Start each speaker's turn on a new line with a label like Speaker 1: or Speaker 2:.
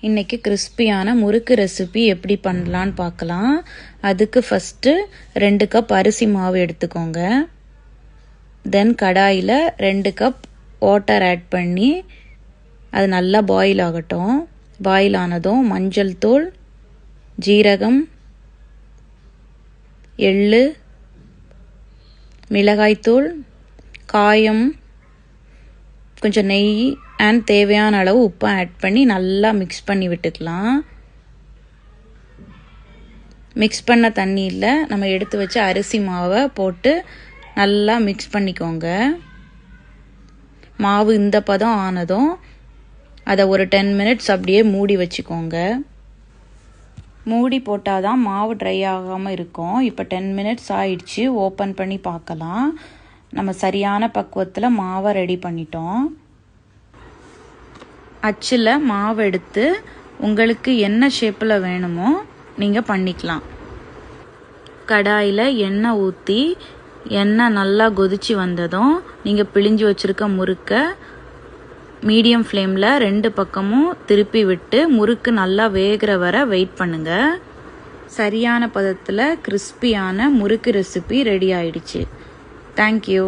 Speaker 1: இன்றைக்கி கிறிஸ்பியான முறுக்கு ரெசிபி எப்படி பண்ணலான்னு பார்க்கலாம். அதுக்கு ஃபஸ்ட்டு 2 கப் அரிசி மாவு எடுத்துக்கோங்க. தென் கடாயில் 2 கப் வாட்டர் ஆட் பண்ணி அது நல்லா பாயில் ஆகட்டும். பாயில் ஆனதும் மஞ்சள் தூள், ஜீரகம், எள்ளு, மிளகாய்த்தூள், காயம், கொஞ்சம் நெய் அண்ட் தேவையான அளவு உப்பு ஆட் பண்ணி நல்லா மிக்ஸ் பண்ணி விட்டுக்கலாம். மிக்ஸ் பண்ண தண்ணியில் நம்ம எடுத்து வச்ச அரிசி மாவை போட்டு நல்லா மிக்ஸ் பண்ணிக்கோங்க. மாவு இந்த பதம் ஆனதும் அதை ஒரு 10 மினிட்ஸ் அப்படியே மூடி வச்சுக்கோங்க. மூடி போட்டால் தான் மாவு ட்ரை ஆகாமல் இருக்கும். இப்போ 10 மினிட்ஸ் ஆயிடுச்சு. ஓப்பன் பண்ணி பார்க்கலாம். நம்ம சரியான பக்குவத்தில் மாவை ரெடி பண்ணிட்டோம். அச்சில் மாவு எடுத்து உங்களுக்கு என்ன ஷேப்பில் வேணுமோ நீங்கள் பண்ணிக்கலாம். கடாயில் எண்ணெய் ஊற்றி எண்ணெய் நல்லா கொதிச்சு வந்ததும் நீங்கள் பிழிஞ்சு வச்சுருக்க முறுக்கை மீடியம் ஃப்ளேமில் 2 பக்கமும் திருப்பி விட்டு முறுக்கு நல்லா வேகிற வரை வெயிட் பண்ணுங்கள். சரியான பதத்தில் கிறிஸ்பியான முறுக்கு ரெசிபி ரெடி ஆயிடுச்சு. தேங்க்யூ.